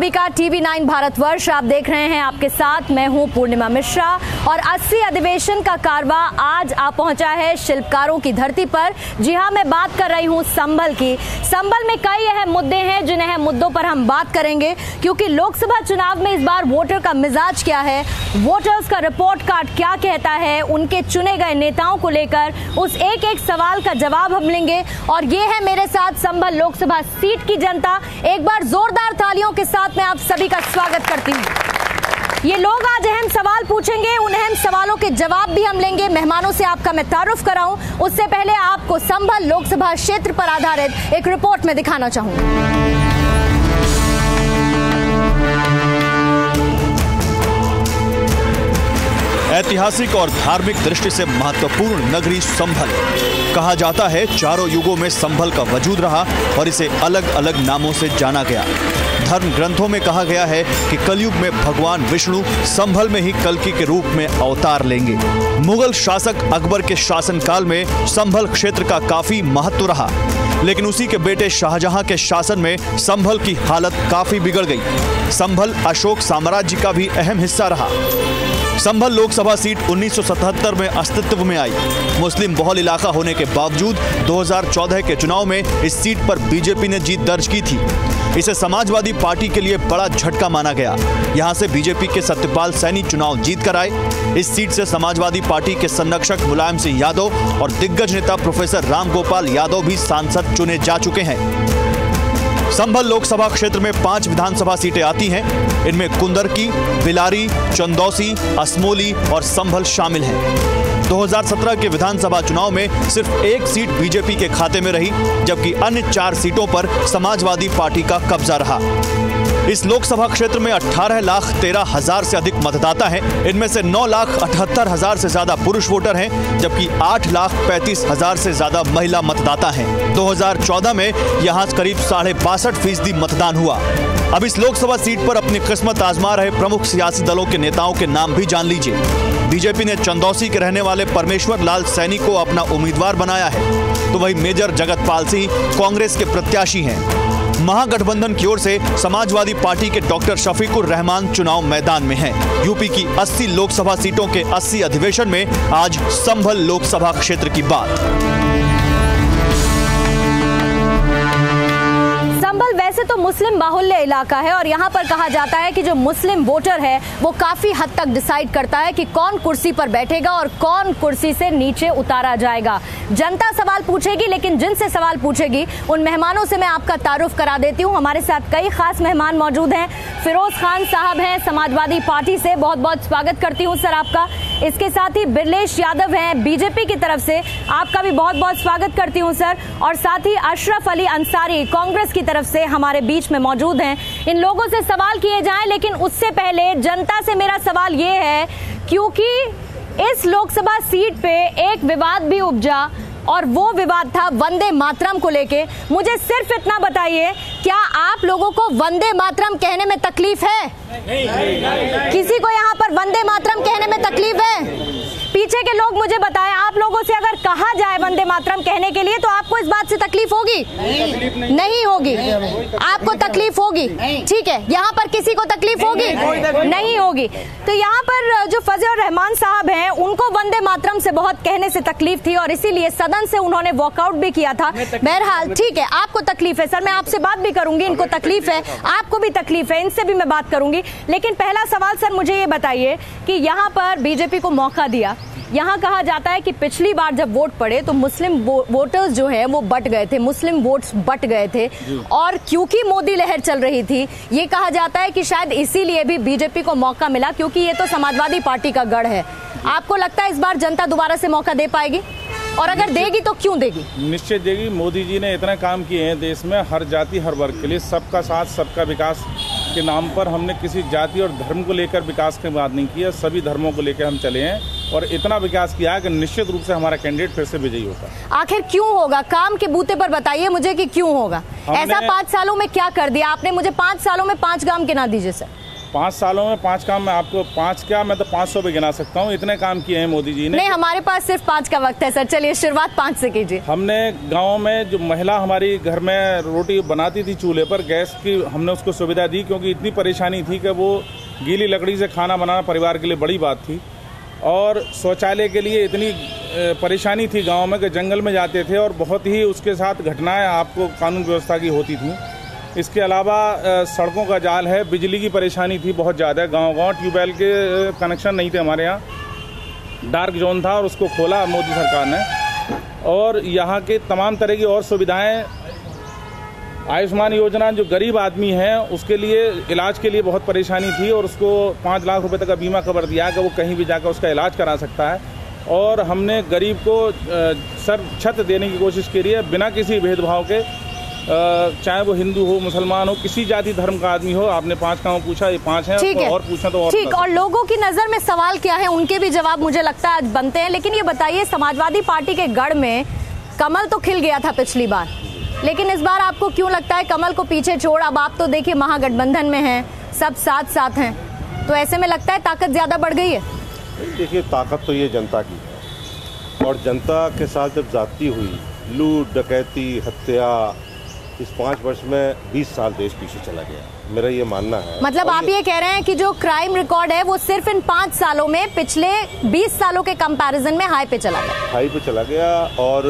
सभी का TV9 भारतवर्ष आप देख रहे हैं। आपके साथ मैं हूं पूर्णिमा मिश्रा और 80 अधिवेशन का कारवा आज आ पहुंचा है शिल्पकारों की धरती पर। जी हां, मैं बात कर रही हूं संभल की। संभल में कई अहम मुद्दे हैं जिन अहम मुद्दों पर हम बात करेंगे, क्योंकि लोकसभा चुनाव में इस बार वोटर का मिजाज क्या है, वोटर्स का रिपोर्ट कार्ड क्या कहता है, उनके चुने गए नेताओं को लेकर उस एक एक सवाल का जवाब हम लेंगे। और ये है मेरे साथ संभल लोकसभा सीट की जनता। एक बार जोरदार तालियों के साथ मैं आप सभी का स्वागत करती हूँ। ये लोग आज अहम सवाल पूछेंगे, उन अहम सवालों के जवाब भी हम लेंगे। मेहमानों से आपका मैं तारुफ कराऊं उससे पहले आपको संभल लोकसभा क्षेत्र पर आधारित एक रिपोर्ट में दिखाना चाहूंगा। ऐतिहासिक और धार्मिक दृष्टि से महत्वपूर्ण नगरी संभल। कहा जाता है चारों युगों में संभल का वजूद रहा और इसे अलग अलग नामों से जाना गया। धर्म ग्रंथों में कहा गया है कि कलयुग में भगवान विष्णु संभल में ही कल्कि के रूप में अवतार लेंगे। मुगल शासक अकबर के शासनकाल में संभल क्षेत्र का काफी महत्व रहा, लेकिन उसी के बेटे शाहजहां के शासन में संभल की हालत काफी बिगड़ गई। संभल अशोक साम्राज्य का भी अहम हिस्सा रहा। संभल लोकसभा सीट 1977 में अस्तित्व में आई। मुस्लिम बहुल इलाका होने के बावजूद 2014 के चुनाव में इस सीट पर बीजेपी ने जीत दर्ज की थी। इसे समाजवादी पार्टी के लिए बड़ा झटका माना गया। यहां से बीजेपी के सत्यपाल सैनी चुनाव जीत कर आए। इस सीट से समाजवादी पार्टी के संरक्षक मुलायम सिंह यादव और दिग्गज नेता प्रोफेसर राम गोपाल यादव भी सांसद चुने जा चुके हैं। संभल लोकसभा क्षेत्र में 5 विधानसभा सीटें आती हैं। इनमें कुंदरकी, बिलारी, चंदौसी, असमोली और संभल शामिल हैं। 2017 के विधानसभा चुनाव में सिर्फ एक सीट बीजेपी के खाते में रही, जबकि अन्य 4 सीटों पर समाजवादी पार्टी का कब्जा रहा। इस लोकसभा क्षेत्र में 18,13,000 से अधिक मतदाता हैं। इनमें से 9,78,000 से ज्यादा पुरुष वोटर हैं, जबकि 8,35,000 से ज्यादा महिला मतदाता हैं। 2014 में यहां करीब 62.5% मतदान हुआ। अब इस लोकसभा सीट पर अपनी किस्मत आजमा रहे प्रमुख सियासी दलों के नेताओं के नाम भी जान लीजिए। बीजेपी ने चंदौसी के रहने वाले परमेश्वर लाल सैनी को अपना उम्मीदवार बनाया है, तो वही मेजर जगतपाल सिंह कांग्रेस के प्रत्याशी हैं। महागठबंधन की ओर से समाजवादी पार्टी के डॉक्टर शफीकुर रहमान चुनाव मैदान में हैं। यूपी की 80 लोकसभा सीटों के 80 अधिवेशन में आज संभल लोकसभा क्षेत्र की बात। संभल वैसे तो मुस्लिम बाहुल्य इलाका है और यहाँ पर कहा जाता है कि जो मुस्लिम वोटर है वो काफी हद तक डिसाइड करता है कि कौन कुर्सी पर बैठेगा और कौन कुर्सी से नीचे उतारा जाएगा। जनता सवाल पूछेगी, लेकिन जिनसे सवाल पूछेगी उन मेहमानों से मैं आपका तारुफ करा देती हूँ। हमारे साथ कई खास मेहमान मौजूद हैं। फिरोज खान साहब हैं समाजवादी पार्टी से, बहुत बहुत स्वागत करती हूँ सर आपका। इसके साथ ही बिरलेश यादव हैं बीजेपी की तरफ से, आपका भी बहुत बहुत स्वागत करती हूँ सर। और साथ ही अशरफ अली अंसारी कांग्रेस की तरफ से हमारे बीच में मौजूद हैं। इन लोगों से सवाल किए जाएं, लेकिन उससे पहले जनता से मेरा सवाल ये है, क्योंकि इस लोकसभा सीट पे एक विवाद भी उपजा और वो विवाद था वंदे मातरम को लेके। मुझे सिर्फ इतना बताइए, क्या आप लोगों को वंदे मातरम कहने में तकलीफ है? किसी को यहाँ पर वंदे मातरम कहने में तकलीफ है? पीछे के लोग मुझे बताएं, आप लोगों से अगर कहा जाए वंदे मातरम कहने के लिए तो आपको इस बात से तकलीफ होगी? नहीं होगी। आपको तकलीफ होगी, ठीक है। यहाँ पर किसी को तकलीफ होगी? नहीं होगी। तो यहाँ पर जो फजल रहमान साहब हैं उनको वंदे मातरम से बहुत कहने से तकलीफ थी और इसीलिए सदन से उन्होंने वॉकआउट भी किया था। बहरहाल ठीक है, आपको तकलीफ है सर, मैं आपसे बात भी करूंगी। इनको तकलीफ है, आपको भी तकलीफ है, इनसे भी मैं बात करूंगी। लेकिन पहला सवाल सर मुझे ये बताइए कि यहाँ पर बीजेपी को मौका दिया। यहाँ कहा जाता है कि पिछली बार जब वोट पड़े तो मुस्लिम वोटर्स जो हैं वो बट गए थे, मुस्लिम वोट्स बट गए थे, और क्योंकि मोदी लहर चल रही थी ये कहा जाता है कि शायद इसीलिए भी बीजेपी को मौका मिला, क्योंकि ये तो समाजवादी पार्टी का गढ़ है। आपको लगता है इस बार जनता दोबारा से मौका दे पाएगी? और अगर देगी तो क्यों देगी? निश्चित देगी। मोदी जी ने इतने काम किए हैं देश में, हर जाति हर वर्ग के लिए, सबका साथ सबका विकास के नाम पर हमने किसी जाति और धर्म को लेकर विकास की बात नहीं की है। सभी धर्मों को लेकर हम चले हैं और इतना विकास किया है कि निश्चित रूप से हमारा कैंडिडेट फिर से विजयी होगा। आखिर क्यों होगा? काम के बूते पर बताइए मुझे कि क्यों होगा ऐसा। 5 सालों में क्या कर दिया आपने? मुझे 5 सालों में 5 काम गिना दीजिए सर। 5 सालों में 5 काम, मैं आपको 5 क्या, मैं तो 500 पे गिना सकता हूँ, इतने काम किए हैं मोदी जी ने। नहीं, हमारे पास सिर्फ 5 का वक्त है सर, चलिए शुरुआत 5 से कीजिए। हमने गांव में जो महिला हमारी घर में रोटी बनाती थी चूल्हे पर, गैस की हमने उसको सुविधा दी, क्योंकि इतनी परेशानी थी कि वो गीली लकड़ी से खाना बनाना परिवार के लिए बड़ी बात थी। और शौचालय के लिए इतनी परेशानी थी गाँव में कि जंगल में जाते थे और बहुत ही उसके साथ घटनाएँ आपको कानून व्यवस्था की होती थी। इसके अलावा सड़कों का जाल है, बिजली की परेशानी थी बहुत ज़्यादा, गांव-गांव ट्यूबवेल के कनेक्शन नहीं थे हमारे यहाँ, डार्क जोन था और उसको खोला मोदी सरकार ने। और यहाँ के तमाम तरह की और सुविधाएं, आयुष्मान योजना, जो गरीब आदमी है उसके लिए इलाज के लिए बहुत परेशानी थी और उसको 5 लाख रुपए तक का बीमा कवर दिया कि वो कहीं भी जाकर उसका इलाज करा सकता है। और हमने गरीब को सर छत देने की कोशिश करी है बिना किसी भेदभाव के, चाहे वो हिंदू हो, मुसलमान हो, किसी जाति धर्म का आदमी हो। आपने 5 काम पूछा, ये 5 हैं, ठीक है, और पूछना तो और ठीक। और लोगों की नजर में सवाल क्या है, उनके भी जवाब मुझे लगता है आज बनते हैं। लेकिन ये बताइए, समाजवादी पार्टी के गढ़ में कमल तो खिल गया था पिछली बार, लेकिन इस बार आपको क्यों लगता है कमल को पीछे छोड़, अब आप तो देखिए महागठबंधन में हैं, सब साथ साथ हैं, तो ऐसे में लगता है ताकत ज्यादा बढ़ गई है? देखिए, ताकत तो ये जनता की है, और जनता के साथ जब जाती हुई लूट, डकैती, हत्या, इस 5 वर्ष में 20 साल देश पीछे चला गया, मेरा ये मानना है। मतलब आप ये कह रहे हैं कि जो क्राइम रिकॉर्ड है वो सिर्फ इन 5 सालों में पिछले 20 सालों के कंपैरिजन में हाई पे चला गया, और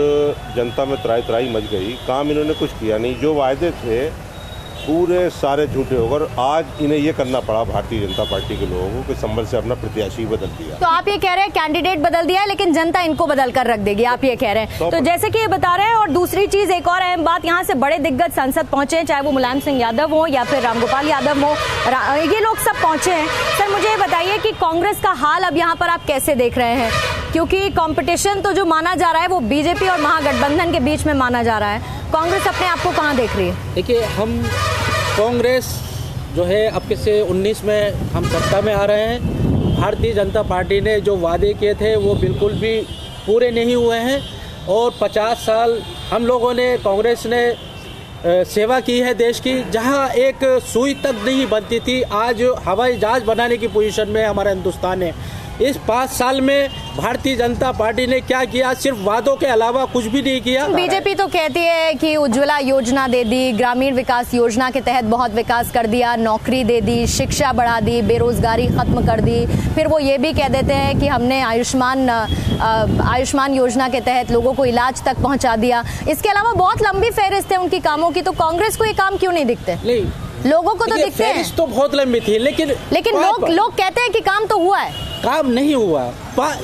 जनता में त्राही त्राही मच गई। काम इन्होंने कुछ किया नहीं, जो वायदे थे पूरे सारे झूठे हो गए। आज इन्हें ये करना पड़ा भारतीय जनता पार्टी के लोगों को कि संभल से अपना प्रत्याशी बदल दिया। तो आप ये कह रहे हैं कैंडिडेट बदल दिया है, लेकिन जनता इनको बदल कर रख देगी, आप ये कह रहे हैं? तो जैसे कि ये बता रहे हैं। और दूसरी चीज, एक और अहम बात, यहाँ से बड़े दिग्गज सांसद पहुंचे हैं, चाहे वो मुलायम सिंह यादव हो या फिर रामगोपाल यादव हो, ये लोग सब पहुंचे हैं। सर मुझे ये बताइए कि कांग्रेस का हाल अब यहाँ पर आप कैसे देख रहे हैं, क्योंकि कंपटीशन तो जो माना जा रहा है वो बीजेपी और महागठबंधन के बीच में माना जा रहा है, कांग्रेस अपने आप को कहाँ देख रही है? देखिए, हम कांग्रेस जो है अब से 19 में हम सत्ता में आ रहे हैं। भारतीय जनता पार्टी ने जो वादे किए थे वो बिल्कुल भी पूरे नहीं हुए हैं, और 50 साल हम लोगों ने, कांग्रेस ने सेवा की है देश की। जहां एक सुई तक नहीं बनती थी, आज हवाई जहाज बनाने की पोजीशन में हमारा हिंदुस्तान है। इस 5 साल में भारतीय जनता पार्टी ने क्या किया? सिर्फ वादों के अलावा कुछ भी नहीं किया। बीजेपी तो कहती है कि उज्ज्वला योजना दे दी, ग्रामीण विकास योजना के तहत बहुत विकास कर दिया, नौकरी दे दी, शिक्षा बढ़ा दी, बेरोजगारी खत्म कर दी। फिर वो ये भी कह देते हैं कि हमने आयुष्मान योजना के तहत लोगों को इलाज तक पहुंचा दिया। इसके अलावा बहुत लंबी फहरिस्त है उनकी कामों की। तो कांग्रेस को ये काम क्यों नहीं दिखते? नहीं, लोगों को तो दिखते हैं। तो बहुत लंबी थी, लेकिन लोग कहते हैं कि काम तो हुआ है। काम नहीं हुआ।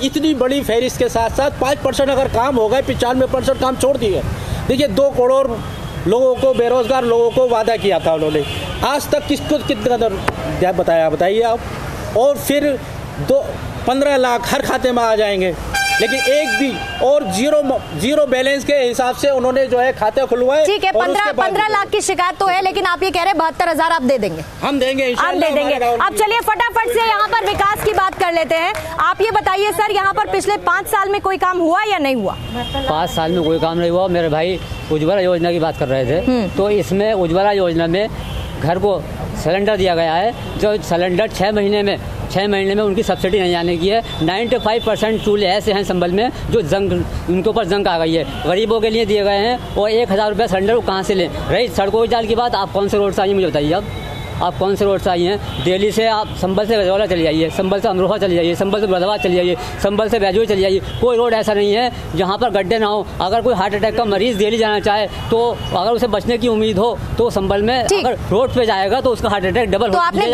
इतनी बड़ी फहरिस्त के साथ साथ 5% अगर काम हो गए, 95% काम छोड़ दिए। देखिए, 2 करोड़ लोगों को, बेरोजगार लोगों को वादा किया था उन्होंने, आज तक किसको कितना बताइए आप। और फिर 15 लाख हर खाते में आ जाएंगे, लेकिन एक भी और जीरो बैलेंस के हिसाब से उन्होंने जो है खाते खुलवाए। ठीक है, 15 लाख की शिकायत तो है, लेकिन आप ये कह रहे हैं 72,000 आप दे देंगे? हम देंगे, आप दे देंगे। अब चलिए फटाफट से यहाँ पर विकास की बात कर लेते हैं। आप ये बताइए सर, यहाँ पर पिछले 5 साल में कोई काम हुआ या नहीं हुआ? 5 साल में कोई काम नहीं हुआ। मेरे भाई उज्ज्वला योजना की बात कर रहे थे, तो इसमें उज्ज्वला योजना में घर को सिलेंडर दिया गया है, जो सिलेंडर 6 महीने में उनकी सब्सिडी नहीं आने की है। 95% चूल्हे ऐसे हैं संभल में जो उनके ऊपर जंग आ गई है, गरीबों के लिए दिए गए हैं। और 1,000 रुपये सिलेंडर वो कहाँ से लें? रही सड़कों की जाल की बात, आप कौन से रोड से आई मुझे बताइए। आप कौन से रोड से आई हैं? दिल्ली से आप संभल से गजौला चली जाइए, संभल से अमरोहा चली जाइए, संभल से मुरादाबाद चली जाइए, संभल से बैजूर चली जाइए, कोई रोड ऐसा नहीं है जहाँ पर गड्ढे ना हो। अगर कोई हार्ट अटैक का मरीज दिल्ली जाना चाहे, तो अगर उसे बचने की उम्मीद हो तो संभल में अगर रोड पे जाएगा तो उसका हार्ट अटैक डबल। तो आपने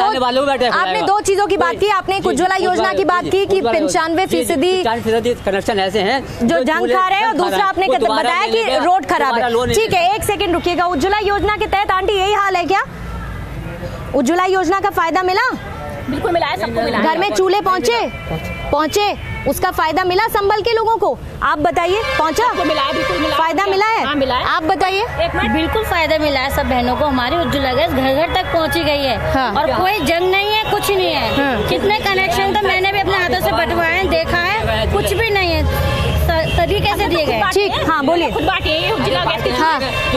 2 चीजों की बात की। आपने उज्ज्वला योजना की बात की कि 95% कनेक्शन ऐसे हैं जो जंग खा रहे हैं, और दूसरा आपने बताया कि रोड खराब है। ठीक है, 1 सेकंड रुकिएगा। उज्ज्वला योजना के तहत आंटी यही हाल है क्या? उज्ज्वला योजना का फायदा मिला? बिल्कुल मिला है, सबको मिला है। घर में चूल्हे पहुंचे, उसका फायदा मिला संभल के लोगों को? आप बताइए, पहुंचा? मिला है, बिल्कुल मिला। फायदा मिला है? हाँ, मिला है। आप बताइए। बिल्कुल फायदा मिला है सब बहनों को। हमारी उज्ज्वला गैस घर घर तक पहुंची गई है। हाँ। और कोई जंग नहीं है, कुछ नहीं है। हाँ। कितने कनेक्शन तो मैंने भी अपने हाथों से बंटवाए हैं, देखा है, कुछ भी नहीं है। ये कैसे दिए गए? ठीक, हाँ बोलिए। खुद बांटे ये उज्ज्वला गैस के,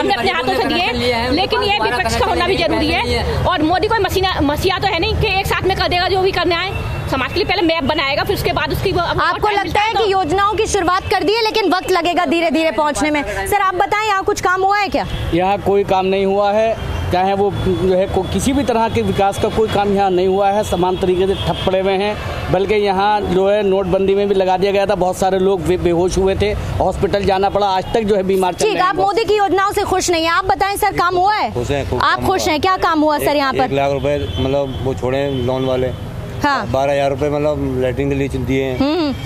हमने अपने हाथों से दिए, लेकिन ये विपक्ष का होना भी जरूरी है। और मोदी कोई मसीहा तो है नहीं कि एक साथ में कर देगा जो भी करना है। समाज के लिए पहले मैप बनाएगा, फिर उसके बाद उसकी आपको लगता है कि योजनाओं की शुरुआत कर दी है लेकिन वक्त लगेगा धीरे धीरे पहुंचने में। सर आप बताएं, यहाँ कुछ काम हुआ है क्या? यहाँ कोई काम नहीं हुआ है, चाहे वो जो है किसी भी तरह के विकास का कोई काम यहाँ नहीं हुआ है। समान तरीके से ठप पड़े हुए हैं, बल्कि यहाँ जो है नोटबंदी में भी लगा दिया गया था, बहुत सारे लोग बेहोश हुए थे, हॉस्पिटल जाना पड़ा, आज तक जो है बीमार चल रहे हैं। ठीक, आप मोदी की योजनाओं से खुश नहीं है, आप बताएं सर काम हुआ है? आप खुश हैं? क्या काम हुआ सर यहाँ पर? 1 लाख रुपए मतलब वो छोड़े लोन वाले, हाँ 12,000 रुपए मतलब लैट्रिन के लिए दिए हैं,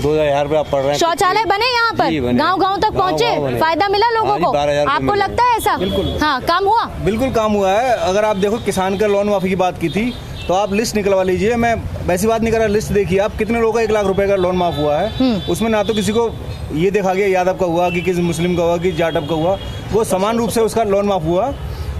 2,000 रुपए आप पढ़ रहे हैं। शौचालय बने यहाँ पर, गांव-गांव तक पहुँचे, फायदा मिला लोगों को? आपको लगता है ऐसा? बिल्कुल। हाँ काम हुआ, बिल्कुल काम हुआ है। अगर आप देखो किसान का लोन माफी की बात की थी तो आप लिस्ट निकलवा लीजिए, मैं वैसी बात नहीं कर रहा, लिस्ट देखिए आप कितने लोगों का 1 लाख रुपए का लोन माफ हुआ है। उसमें ना तो किसी को ये देखा गया यादव का हुआ कि किसी मुस्लिम का हुआ कि जाटव का हुआ, वो समान रूप से उसका लोन माफ हुआ।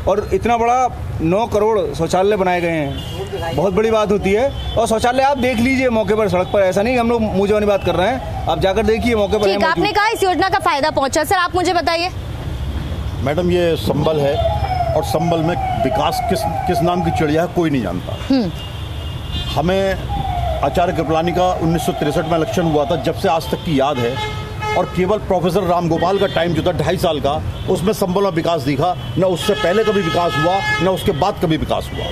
और इतना बड़ा 9 करोड़ शौचालय बनाए गए हैं, बहुत बड़ी बात होती है। और शौचालय आप देख लीजिए मौके पर, सड़क पर, ऐसा नहीं हम लोग मुंह जवानी बात कर रहे हैं, आप जाकर देखिए मौके पर। ठीक, आपने कहा इस योजना का फायदा पहुंचा, सर आप मुझे बताइए। मैडम ये संबल है और संबल में विकास किस नाम की चिड़िया है कोई नहीं जानता। हमें आचार्य कृपलानी का 1963 में इलेक्शन हुआ था, जब से आज तक की याद है, और केवल प्रोफेसर राम गोपाल का टाइम जो था 2.5 साल का, उसमें संबल में विकास दिखा। न उससे पहले कभी विकास हुआ, न उसके बाद कभी विकास हुआ।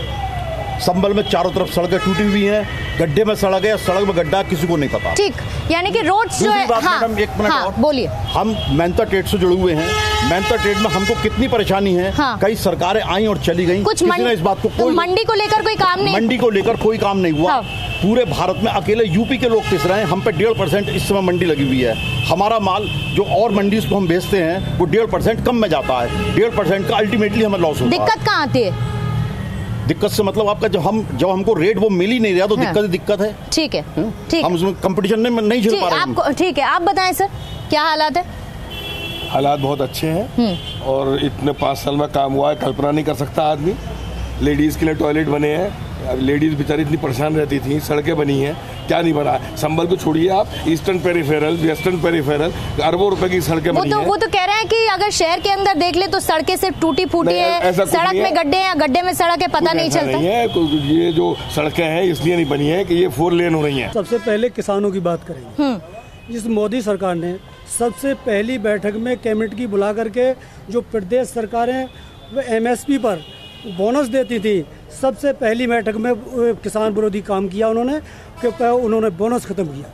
संबल में चारों तरफ सड़कें टूटी हुई हैं, गड्ढे में सड़क है, सड़क में गड्ढा किसी को नहीं पता। ठीक, यानी कि रोड जो है, मैडम एक मिनट और बोलिए। हम मेहनता ट्रेड से जुड़े हुए हैं, मेहनता ट्रेड में हमको कितनी परेशानी है। कई सरकारें आई और चली गई, कुछ किसी ने इस बात को कोई मंडी को लेकर कोई काम नहीं, मंडी को लेकर कोई काम नहीं हुआ। पूरे भारत में अकेले यूपी के लोग पिस रहे हैं, हम पे 1.5% इस समय मंडी लगी हुई है। हमारा माल जो और मंडी को हम बेचते हैं वो 1.5% कम में जाता है, 1.5% का अल्टीमेटली हमें लॉस होता है। दिक्कत कहाँ आती है? दिक्कत से मतलब आपका जब हमको रेट वो मिल ही नहीं रहा तो दिक्कत है। ठीक है, ठीक, हम उसमें कंपटीशन नहीं झेल पा रहे हैं। ठीक है, आप बताएं सर क्या हालात है? हालात बहुत अच्छे हैं और इतने 5 साल में काम हुआ है, कल्पना नहीं कर सकता आदमी। लेडीज़ के लिए टॉयलेट बने हैं, लेडीज़ बेचारी इतनी परेशान रहती थी, सड़कें बनी हैं, क्या नहीं बना। संबल को छोड़िए आप, ईस्टर्न पेरिफेरल, वेस्टर्न पेरिफेरल, अरबों रुपए की सड़कें बनी हैं। वो तो कह रहे हैं कि अगर शहर के अंदर देख ले तो सड़कें सिर्फ टूटी फूटी है, सड़क में गड्ढे हैं, गड्ढे में सड़क है, पता नहीं चलता है। ये जो सड़कें हैं इसलिए नहीं बनी है कि ये 4 लेन हो रही हैं। सबसे पहले किसानों की बात करेंगे। जिस मोदी सरकार ने सबसे पहली बैठक में कैबिनेट की बुला करके जो प्रदेश सरकारें MSP पर बोनस देती थी, सबसे पहली बैठक में किसान विरोधी काम किया उन्होंने, उन्होंने बोनस खत्म किया।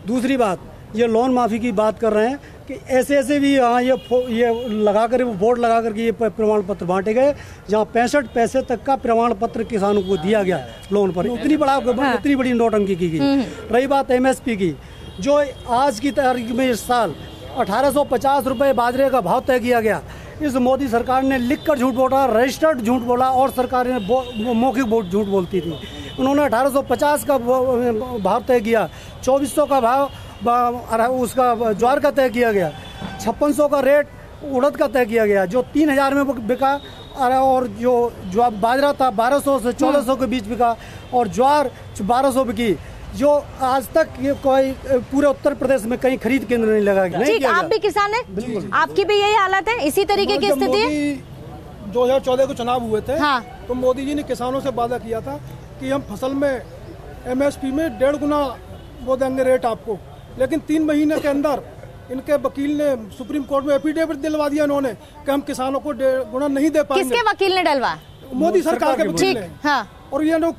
दूसरी बात, ये लोन माफ़ी की बात कर रहे हैं कि ऐसे भी यहाँ ये लगा कर बोर्ड लगा करके ये प्रमाण पत्र बांटे गए, जहाँ 65 पैसे तक का प्रमाण पत्र किसानों को दिया गया लोन पर। इतनी बड़ी नोटंकी की गई। रही बात MSP की, जो आज की तारीख में इस साल 1850 रुपये बाजरे का भाव तय किया गया, इस मोदी सरकार ने लिखकर झूठ बोला, रजिस्टर्ड झूठ बोला, और सरकार ने मौखिक झूठ बोलती थी। उन्होंने 1850 का भाव तय किया, 2400 का भाव उसका ज्वार का तय किया गया, 5600 का रेट उड़द का तय किया गया, जो 3000 में बिका, और जो बाजरा था 1200 से 1400 के बीच बिका, और ज्वार 1200 बिकी, जो आज तक ये कोई पूरे उत्तर प्रदेश में कहीं खरीद केंद्र नहीं लगा गया। ठीक, आप भी किसान हैं? बिल्कुल। आपकी भी यही हालत है, इसी तरीके की स्थिति है? 2014 को चुनाव हुए थे, तो मोदी जी ने किसानों से वादा किया था कि हम फसल में MSP में 1.5 गुना वो देंगे रेट आपको, लेकिन 3 महीने के अंदर इनके वकील ने सुप्रीम कोर्ट में एफिडेविट दिलवा दिया इन्होंने कि हम किसानों को 1.5 गुना नहीं दे पाएंगे। किसके वकील ने डलवा? मोदी सरकार के वकील ने। हाँ। और ये लोग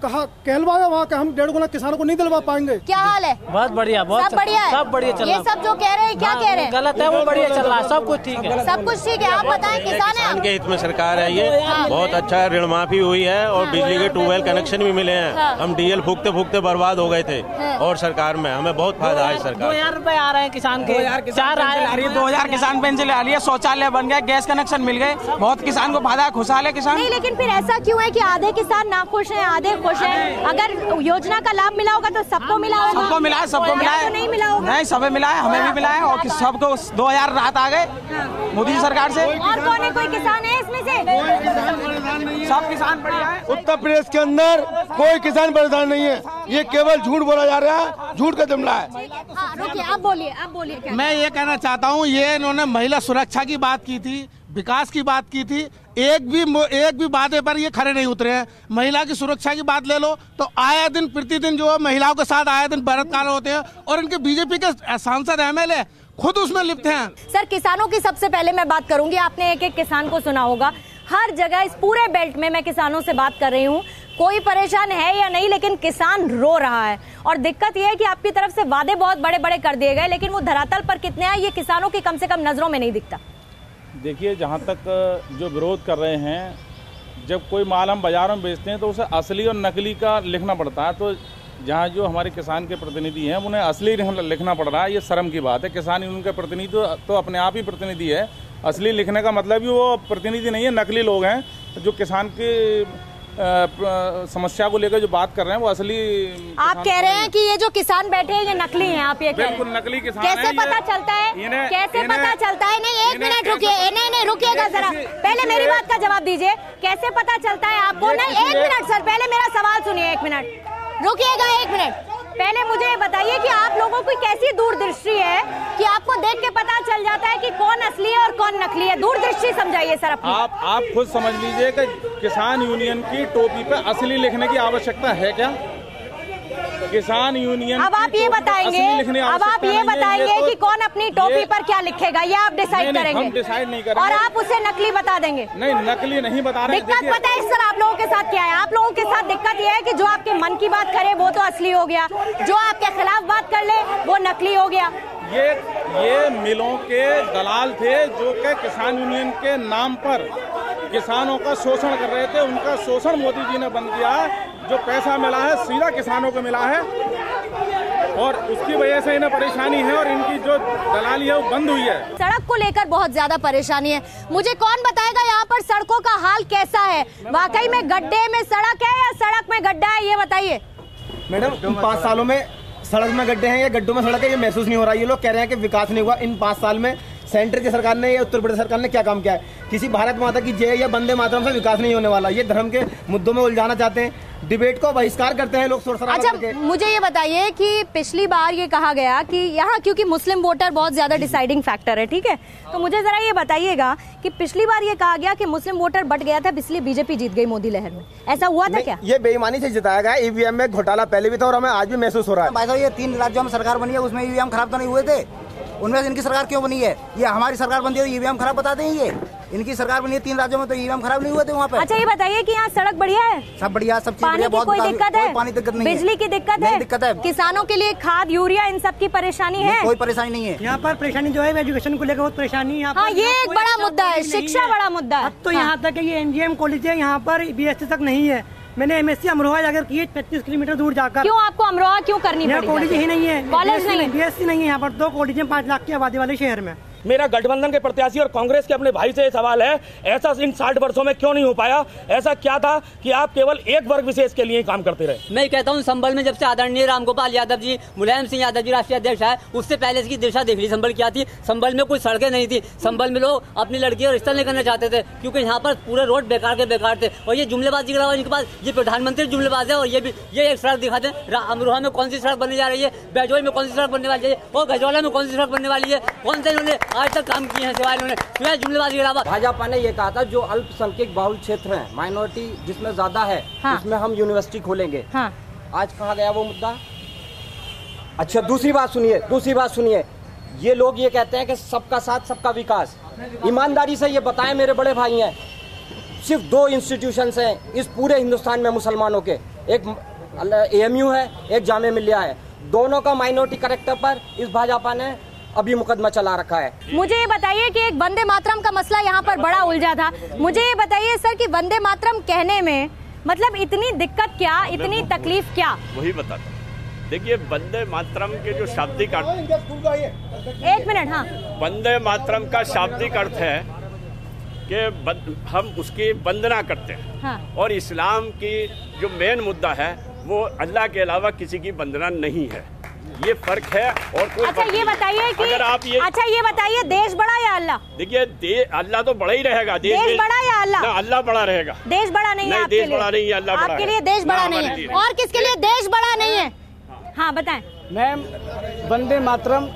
कहलवाया वहाँ का हम 1.5 गुना किसानों को नहीं दिलवा पाएंगे। क्या हाल है? बहुत बढ़िया, बहुत सब बढ़िया है, सब बढ़िया चल रहा है। ये सब जो कह रहे हैं क्या कह रहे हैं? गलत है, वो बढ़िया चल रहा है, सब कुछ ठीक है, सब कुछ ठीक है। आप बताएं, किसान है? के हित में सरकार है ये, बहुत अच्छा ऋण माफी हुई है और बिजली के ट्यूबवेल कनेक्शन भी मिले हैं। हम डीजल फूकते फूकते बर्बाद हो गए थे और सरकार में हमें बहुत फायदा है। सरकार 2000 रुपए आ रहे हैं किसान के, 2000 किसान पेंशन आ रही है, शौचालय बन गए, गैस कनेक्शन मिल गए, बहुत किसान को फायदा, खुशहाल है किसान। नहीं, लेकिन फिर ऐसा क्यों है कि आधे किसान नाखुश हैं, हैं, आधे खुश हैं। अगर योजना का लाभ मिला होगा तो सबको मिला होगा। सबको मिला है, सबको मिला है। तो नहीं मिला होगा? नहीं, सबे मिला है, हमें भी मिला है और सबको 2000 राहत आ गए मोदी सरकार से। और कौन है, कोई किसान है इसमें से? सब किसान बढ़िया है। उत्तर प्रदेश के अंदर कोई किसान परेशान नहीं है, ये केवल झूठ बोला जा रहा है, झूठ का जुमला है। रुकिए, आप बोलिए क्या? मैं ये कहना चाहता हूँ, ये इन्होंने महिला सुरक्षा की बात की थी, विकास की बात की थी, एक भी बातें पर ये खड़े नहीं उतरे हैं। महिला की सुरक्षा की बात ले लो तो आए दिन प्रतिदिन जो महिलाओं के साथ आए दिन बलात्कार होते हैं और इनके बीजेपी के सांसद MLA खुद उसमें लिप्त हैं। सर, किसानों की सबसे पहले मैं बात करूंगी। आपने एक एक किसान को सुना होगा। हर जगह इस पूरे बेल्ट में मैं किसानों से बात कर रही हूँ, कोई परेशान है या नहीं, लेकिन किसान रो रहा है। और दिक्कत यह है कि आपकी तरफ से वादे बहुत बड़े बड़े कर दिए गए, लेकिन वो धरातल पर कितने हैं ये किसानों की कम से कम नजरों में नहीं दिखता। देखिए, जहाँ तक जो विरोध कर रहे हैं, जब कोई माल हम बाज़ारों में बेचते हैं तो उसे असली और नकली का लिखना पड़ता है। तो जहाँ जो हमारे किसान के प्रतिनिधि हैं उन्हें असली लिखना पड़ रहा है, ये शर्म की बात है। किसान यूनियन के प्रतिनिधि तो अपने आप ही प्रतिनिधि है, असली लिखने का मतलब ही वो प्रतिनिधि नहीं है, नकली लोग हैं। जो किसान की समस्या को लेकर जो बात कर रहे हैं वो असली। आप कह रहे हैं कि ये जो किसान बैठे हैं ये नकली हैं, आप ये कह रहे हैं? बिल्कुल नकली किसान कैसे पता चलता है? कैसे पता चलता है? नहीं, एक मिनट रुकिए, नहीं रुकिएगा जरा, पहले मेरी बात का जवाब दीजिए। कैसे पता चलता है आपको? नहीं, एक मिनट सर, पहले मेरा सवाल सुनिए, 1 मिनट रुकिएगा, 1 मिनट। पहले मुझे ये बताइए कि आप लोगों की कैसी दूरदृष्टि है कि आपको देख के पता चल जाता है कि कौन असली है और कौन नकली है? दूरदृष्टि समझाइए सर अपनी। आप खुद समझ लीजिए कि किसान यूनियन की टोपी पे असली लिखने की आवश्यकता है क्या? किसान यूनियन अब आप ये बताएंगे कि कौन अपनी टोपी पर क्या लिखेगा, ये आप डिसाइड करेंगे? हम डिसाइड नहीं करेंगे। और आप उसे नकली बता देंगे? नहीं, नकली नहीं बता रहे। दिक्कत पता है सर आप लोगों के साथ क्या है? आप लोगों के साथ दिक्कत ये है कि जो आपके मन की बात करे वो तो असली हो गया, जो आपके खिलाफ बात कर ले वो नकली हो गया। ये मिलों के दलाल थे जो कि किसान यूनियन के नाम पर किसानों का शोषण कर रहे थे। उनका शोषण मोदी जी ने बंद किया। जो पैसा मिला है सीधा किसानों को मिला है और उसकी वजह से इन्हें परेशानी है और इनकी जो दलाली है वो बंद हुई है। सड़क को लेकर बहुत ज्यादा परेशानी है। मुझे कौन बताएगा यहाँ पर सड़कों का हाल कैसा है? वाकई में गड्ढे में सड़क है या सड़क में गड्ढा है, ये बताइए। मैडम, इन 5 सालों में सड़क में गड्ढे हैं या गड्ढों में सड़क है, ये महसूस नहीं हो रहा। ये लोग कह रहे हैं कि विकास नहीं हुआ। इन 5 साल में सेंटर की सरकार ने या उत्तर प्रदेश सरकार ने क्या काम किया है? किसी भारत माता की जय या वंदे मातरम से विकास नहीं होने वाला। ये धर्म के मुद्दों में उलझाना चाहते हैं, डिबेट को बहिष्कार करते हैं लोग। अच्छा, मुझे ये बताइए कि पिछली बार ये कहा गया कि यहाँ क्योंकि मुस्लिम वोटर बहुत ज्यादा डिसाइडिंग फैक्टर है, ठीक है, तो मुझे जरा ये बताइएगा कि पिछली बार ये कहा गया कि मुस्लिम वोटर बट गया था इसलिए बीजेपी जीत गई मोदी लहर में, ऐसा हुआ था क्या? ये बेईमानी से जिताया गया। ईवीएम में घोटाला पहले भी था और हमें आज भी महसूस हो रहा है। भाई साहब, ये 3 राज्यों में सरकार बनी है, उसमें ईवीएम खराब तो नहीं हुए थे? उनमें से इनकी सरकार क्यों बनी है? ये हमारी सरकार बनती है तो ईवीएम खराब बताते हैं। ये इनकी सरकार बनी है 3 राज्यों में तो ईवीएम खराब नहीं हुए थे वहाँ पे। अच्छा, ये बताइए कि यहाँ सड़क बढ़िया है? सब बढ़िया, सब चीज पानी की कोई दिक्कत है? पानी दिक्कत नहीं, बिजली की दिक्कत है? दिक्कत है। किसानों के लिए खाद यूरिया इन सब की परेशानी है? कोई परेशानी नहीं है यहाँ पर। परेशानी जो है एजुकेशन को लेकर बहुत परेशानी है। हाँ, ये एक बड़ा मुद्दा है, शिक्षा बड़ा मुद्दा है। अब तो यहाँ तक ये NGM कॉलेज है, यहाँ पर BSc तक नहीं है। मैंने MSc अमरोहा जाकर की 35 किलोमीटर दूर जाकर। क्यों आपको अमरोहा क्यों करनी पड़ी? कॉलेज ही नहीं है, कॉलेज नहीं, BSc नहीं है यहाँ पर। 2 कॉलेज है 5 लाख की आबादी वाले शहर में। मेरा गठबंधन के प्रत्याशी और कांग्रेस के अपने भाई से सवाल है, ऐसा इन 60 वर्षों में क्यों नहीं हो पाया? ऐसा क्या था कि आप केवल एक वर्ग विशेष के लिए काम करते रहे? मैं कहता हूँ संभल में जब से आदरणीय रामगोपाल यादव जी, मुलायम सिंह यादव जी राष्ट्रीय अध्यक्ष है, उससे पहले इसकी दिशा देख ली। संभल क्या थी? संभल में कोई सड़कें नहीं थी। संभल में लोग अपनी लड़की और रिश्ता नहीं करना चाहते थे क्योंकि यहाँ पर पूरे रोड बेकार के बेकार थे। और ये जुमलेबाजी करा इनके पास, ये प्रधानमंत्री जुमलेबाज है। और ये एक सड़क दिखाते हैं। अमरोहा में कौन सी सड़क बनने जा रही है, बैजोई में कौन सी सड़क बनने वाली है और गजौला में कौन सी सड़क बनने वाली है? कौन से इन्होंने आज तक काम किए हैं सिवाय जुमलेबाजी के अलावा? भाजपा ने ये कहा था जो अल्पसंख्यक बाहुल क्षेत्र है, माइनॉरिटी जिसमें ज्यादा है, हाँ। उसमें हम यूनिवर्सिटी खोलेंगे। हाँ। आज कहाँ गया वो मुद्दा? अच्छा, दूसरी बात सुनिए, ये लोग ये कहते हैं कि सबका साथ सबका विकास। ईमानदारी से ये बताएं मेरे बड़े भाई हैं, सिर्फ 2 इंस्टीट्यूशंस हैं इस पूरे हिंदुस्तान में मुसलमानों के, एक AMU है, एक जामिया मिल्लिया है। दोनों का माइनॉरिटी कैरेक्टर पर इस भाजपा ने अभी मुकदमा चला रखा है। मुझे ये बताइए कि एक वंदे मातरम का मसला यहाँ पर बड़ा उलझा था। मुझे ये बताइए सर कि वंदे मातरम कहने में मतलब इतनी दिक्कत क्या, इतनी तकलीफ क्या? वही बताता हूँ। देखिए, वंदे मातरम के जो शाब्दिक अर्थ, 1 मिनट, हाँ, वंदे मातरम का शाब्दिक अर्थ है कि हम उसकी वंदना करते हैं। हाँ। और इस्लाम की जो मेन मुद्दा है वो अल्लाह के अलावा किसी की वंदना नहीं है, ये फर्क है। और कोई अच्छा ये बताइए कि अगर आप ये बताइए देश बड़ा या अल्लाह? देखिए अल्लाह तो बड़ा ही रहेगा। देश बड़ा या अल्लाह? ना, अल्लाह बड़ा रहेगा। देश बड़ा नहीं है आपके लिए? देश बड़ा नहीं है, अल्लाह बड़ा है। आपके लिए देश बड़ा नहीं है, और किसके लिए देश बड़ा नहीं है? हाँ बताएं। मैम, वंदे मातरम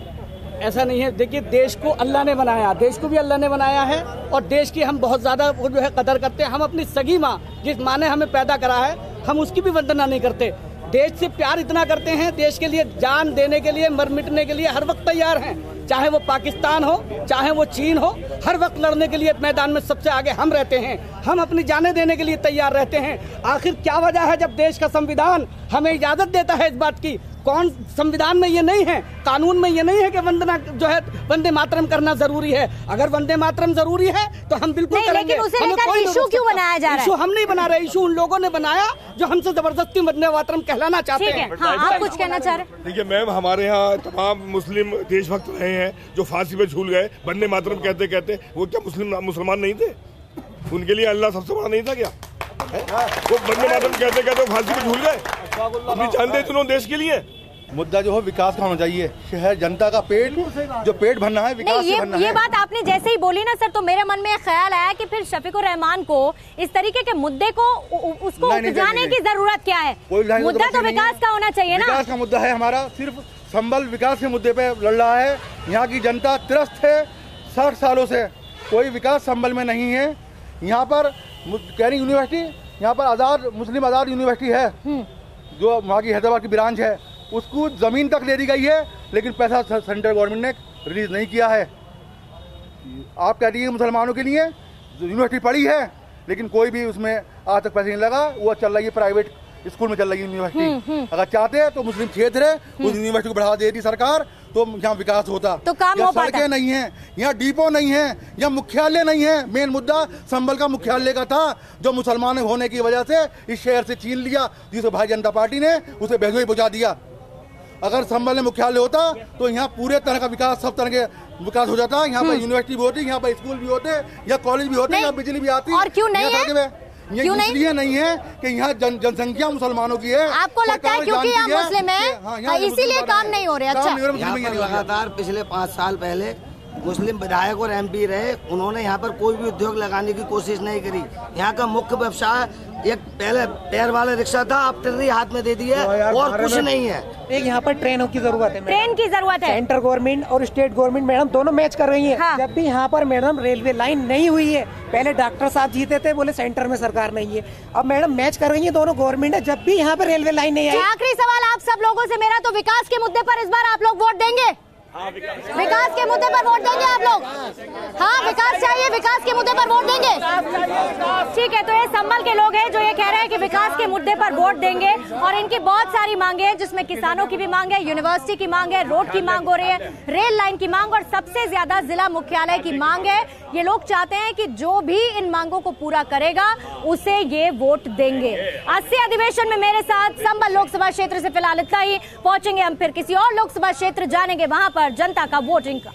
ऐसा नहीं है। देखिए, देश को अल्लाह ने बनाया, देश को भी अल्लाह ने बनाया है, और देश की हम बहुत ज्यादा जो है कदर करते हैं। हम अपनी सगी माँ, जिस माँ ने हमें पैदा करा है, हम उसकी भी वंदना नहीं करते। देश से प्यार इतना करते हैं, देश के लिए जान देने के लिए, मर मिटने के लिए हर वक्त तैयार हैं। चाहे वो पाकिस्तान हो, चाहे वो चीन हो, हर वक्त लड़ने के लिए मैदान में सबसे आगे हम रहते हैं। हम अपनी जानें देने के लिए तैयार रहते हैं। आखिर क्या वजह है जब देश का संविधान हमें इजाजत देता है इस बात की? कौन संविधान में ये नहीं है, कानून में ये नहीं है कि वंदना जो है वंदे मातरम करना जरूरी है? अगर वंदे मातरम जरूरी है तो हम बिल्कुल करेंगे। लेकिन उसे लेकर इशू क्यों बनाया जा रहा है? इशू हम नहीं बना रहे, इशू उन लोगों ने बनाया जो हमसे जबरदस्ती वंदे मातरम कहलाना चाहते हैं। हाँ, आप कुछ कहना चाह रहे हैं? देखिए मैम, हमारे यहाँ तमाम मुस्लिम देशभक्त रहे हैं जो फांसी पे झूल गए वंदे मातरम कहते कहते। वो क्या मुसलमान नहीं थे? उनके लिए अल्लाह सबसे बड़ा नहीं था क्या? वो वंदे मातरम कहते कहते फांसी पे झूल गए। अपनी जान दे चुनो देश के लिए। मुद्दा जो हो विकास का होना चाहिए। शहर जनता का पेट जो पेट भरना है, विकास से भरना है। ये बात आपने जैसे ही बोली ना सर, तो मेरे मन में एक ख्याल आया कि फिर शफीकुर रहमान को इस तरीके के मुद्दे को उसको उपजाने की जरूरत क्या है? मुद्दा तो विकास का होना चाहिए ना। विकास का मुद्दा है हमारा, सिर्फ संभल विकास के मुद्दे पे लड़ रहा है। यहाँ की जनता त्रस्त है 60 सालों से, कोई विकास संभल में नहीं है। यहाँ पर कैरिंग यूनिवर्सिटी, यहाँ पर मुस्लिम आजाद यूनिवर्सिटी है जो वहाँ की हैदराबाद की ब्रांच है, उसको जमीन तक ले दी गई है, लेकिन पैसा सेंट्रल गवर्नमेंट ने रिलीज नहीं किया है। आप कह दीजिए मुसलमानों के लिए यूनिवर्सिटी पड़ी है, लेकिन कोई भी उसमें आज तक पैसा नहीं लगा। वो चल रही है प्राइवेट स्कूल में चल रही है यूनिवर्सिटी। अगर चाहते हैं तो मुस्लिम क्षेत्र है, उस यूनिवर्सिटी को बढ़ावा देती सरकार, तो यहाँ विकास होता। तो काम हो पाता। सड़कें नहीं है, यहाँ डिपो नहीं है, यहाँ मुख्यालय नहीं है। मेन मुद्दा संभल का मुख्यालय का था, जो मुसलमान होने की वजह से इस शहर से छीन लिया, जिसे भारतीय जनता पार्टी ने उसे भेजो ही पहुँचा दिया। अगर संभल में मुख्यालय होता तो यहाँ पूरे तरह का विकास, सब तरह के विकास हो जाता। यहाँ पर यूनिवर्सिटी भी होती, यहाँ पर स्कूल भी होते, यहाँ कॉलेज भी होते, यहाँ बिजली भी आती। और क्यों नहीं है? ये इसलिए नहीं है कि यहाँ जनसंख्या मुसलमानों की है। आपको लगता है क्योंकि यहाँ मुस्लिम है, इसीलिए काम नहीं हो रहे? अच्छा, लगातार पिछले 5 साल पहले मुस्लिम विधायक और MP रहे, उन्होंने यहाँ पर कोई भी उद्योग लगाने की कोशिश नहीं करी। यहाँ का मुख्य व्यवसाय एक पहले टायर वाला रिक्शा था, अब टिर्री हाथ में दे दी है, और कुछ नहीं है। एक यहाँ पर ट्रेनों की जरूरत है, ट्रेन की जरूरत है। सेंट्रल गवर्नमेंट और स्टेट गवर्नमेंट मैडम दोनों मैच कर रही है। हाँ। जब भी यहाँ पर मैडम रेलवे लाइन नहीं हुई है, पहले डॉक्टर साहब जीते थे, बोले सेंटर में सरकार नहीं है, अब मैडम मैच कर रही है दोनों गवर्नमेंट है। जब भी यहाँ पर रेलवे लाइन नहीं आई। आखिरी सवाल आप सब लोगों से मेरा, तो विकास के मुद्दे पर इस बार आप लोग वोट देंगे? विकास के मुद्दे पर वोट देंगे आप लोग? हाँ, विकास चाहिए, विकास के मुद्दे पर वोट देंगे। ठीक है, तो ये संभल के लोग हैं जो ये कह रहे हैं कि विकास के मुद्दे पर वोट देंगे, और इनकी बहुत सारी मांगे हैं, जिसमें किसानों की भी मांग है, यूनिवर्सिटी की मांग है, रोड की मांग हो रही है, रेल लाइन की मांग, और सबसे ज्यादा जिला मुख्यालय की मांग है। ये लोग चाहते हैं कि जो भी इन मांगों को पूरा करेगा उसे ये वोट देंगे। 80 अधिवेशन में मेरे साथ संभल लोकसभा क्षेत्र से फिलहाल इतना ही। पहुंचेंगे हम फिर किसी और लोकसभा क्षेत्र, जानेंगे वहां पर जनता का वोटिंग का।